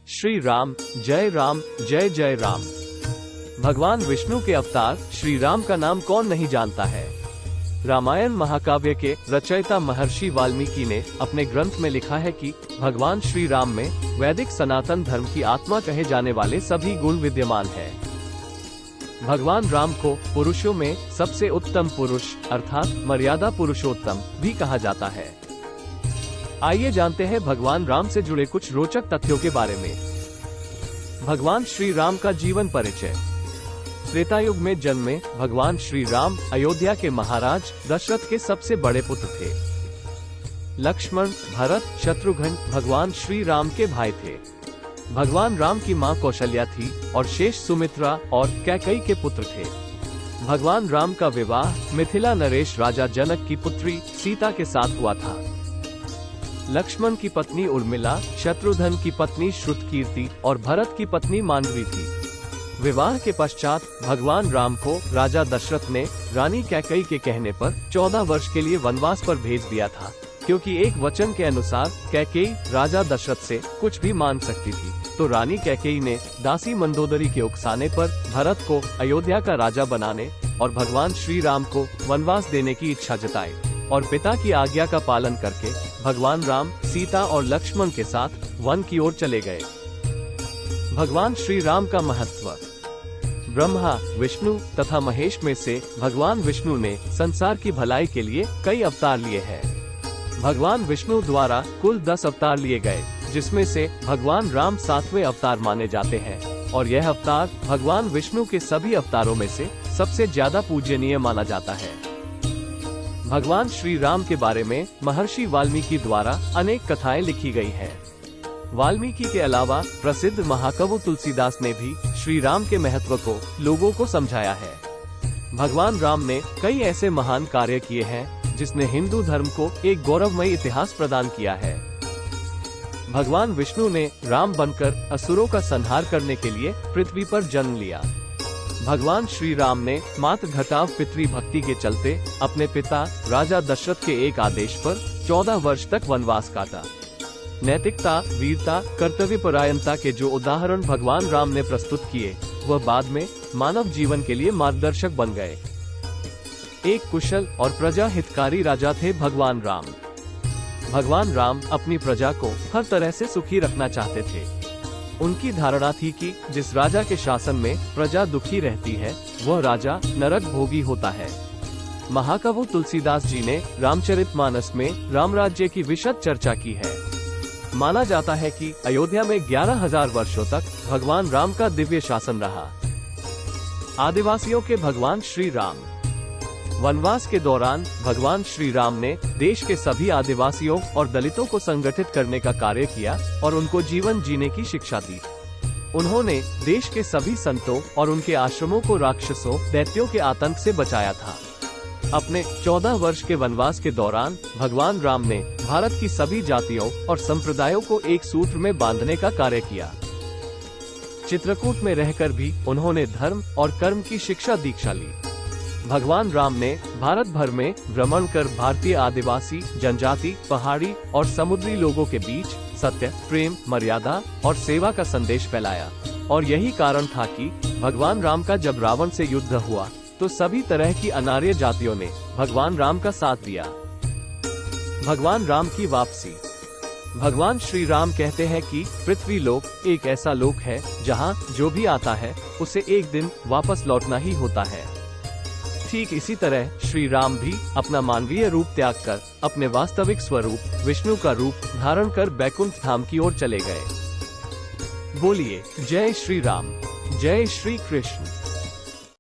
श्री राम, जय जय राम। भगवान विष्णु के अवतार श्री राम का नाम कौन नहीं जानता है। रामायण महाकाव्य के रचयिता महर्षि वाल्मीकि ने अपने ग्रंथ में लिखा है कि भगवान श्री राम में वैदिक सनातन धर्म की आत्मा कहे जाने वाले सभी गुण विद्यमान है। भगवान राम को पुरुषों में सबसे उत्तम पुरुष अर्थात मर्यादा पुरुषोत्तम भी कहा जाता है। आइए जानते हैं भगवान राम से जुड़े कुछ रोचक तथ्यों के बारे में। भगवान श्री राम का जीवन परिचय। त्रेता युग में जन्मे भगवान श्री राम अयोध्या के महाराज दशरथ के सबसे बड़े पुत्र थे। लक्ष्मण, भरत, शत्रुघ्न भगवान श्री राम के भाई थे। भगवान राम की मां कौशल्या थी और शेष सुमित्रा और कैकेयी के पुत्र थे। भगवान राम का विवाह मिथिला नरेश राजा जनक की पुत्री सीता के साथ हुआ था। लक्ष्मण की पत्नी उर्मिला, शत्रुघ्न की पत्नी श्रुतकीर्ति और भरत की पत्नी मांडवी थी। विवाह के पश्चात भगवान राम को राजा दशरथ ने रानी कैकेयी के कहने पर 14 वर्ष के लिए वनवास पर भेज दिया था, क्योंकि एक वचन के अनुसार कैकेयी राजा दशरथ से कुछ भी मांग सकती थी। तो रानी कैकेयी ने दासी मंदोदरी के उकसाने पर भरत को अयोध्या का राजा बनाने और भगवान श्री राम को वनवास देने की इच्छा जताई और पिता की आज्ञा का पालन करके भगवान राम सीता और लक्ष्मण के साथ वन की ओर चले गए। भगवान श्री राम का महत्व। ब्रह्मा, विष्णु तथा महेश में से भगवान विष्णु ने संसार की भलाई के लिए कई अवतार लिए हैं। भगवान विष्णु द्वारा कुल 10 अवतार लिए गए, जिसमें से भगवान राम 7वें अवतार माने जाते हैं और यह अवतार भगवान विष्णु के सभी अवतारों में से सबसे ज्यादा पूजनीय माना जाता है। भगवान श्री राम के बारे में महर्षि वाल्मीकि द्वारा अनेक कथाएं लिखी गई हैं। वाल्मीकि के अलावा प्रसिद्ध महाकवि तुलसीदास ने भी श्री राम के महत्व को लोगों को समझाया है। भगवान राम ने कई ऐसे महान कार्य किए हैं जिसने हिंदू धर्म को एक गौरवमयी इतिहास प्रदान किया है। भगवान विष्णु ने राम बनकर असुरों का संहार करने के लिए पृथ्वी पर जन्म लिया। भगवान श्री राम ने मातृ घटाव पितृ भक्ति के चलते अपने पिता राजा दशरथ के एक आदेश पर 14 वर्ष तक वनवास काटा। नैतिकता, वीरता, कर्तव्यपरायणता के जो उदाहरण भगवान राम ने प्रस्तुत किए, वह बाद में मानव जीवन के लिए मार्गदर्शक बन गए। एक कुशल और प्रजा हितकारी राजा थे भगवान राम। भगवान राम अपनी प्रजा को हर तरह से सुखी रखना चाहते थे। उनकी धारणा थी कि जिस राजा के शासन में प्रजा दुखी रहती है, वह राजा नरक भोगी होता है। महाकवि तुलसीदास जी ने रामचरितमानस में राम राज्य की विशद चर्चा की है। माना जाता है कि अयोध्या में 11,000 वर्षों तक भगवान राम का दिव्य शासन रहा। आदिवासियों के भगवान श्री राम। वनवास के दौरान भगवान श्री राम ने देश के सभी आदिवासियों और दलितों को संगठित करने का कार्य किया और उनको जीवन जीने की शिक्षा दी। उन्होंने देश के सभी संतों और उनके आश्रमों को राक्षसों, दैत्यों के आतंक से बचाया था। अपने 14 वर्ष के वनवास के दौरान भगवान राम ने भारत की सभी जातियों और संप्रदायों को एक सूत्र में बांधने का कार्य किया। चित्रकूट में रहकर भी उन्होंने धर्म और कर्म की शिक्षा दीक्षा ली। भगवान राम ने भारत भर में भ्रमण कर भारतीय आदिवासी, जनजाति, पहाड़ी और समुद्री लोगों के बीच सत्य, प्रेम, मर्यादा और सेवा का संदेश फैलाया और यही कारण था कि भगवान राम का जब रावण से युद्ध हुआ तो सभी तरह की अनार्य जातियों ने भगवान राम का साथ दिया। भगवान राम की वापसी। भगवान श्री राम कहते हैं कि पृथ्वी लोक एक ऐसा लोक है जहां जो भी आता है उसे एक दिन वापस लौटना ही होता है। ठीक इसी तरह श्री राम भी अपना मानवीय रूप त्याग कर अपने वास्तविक स्वरूप विष्णु का रूप धारण कर बैकुंठ धाम की ओर चले गए। बोलिए जय श्री राम, जय श्री कृष्ण।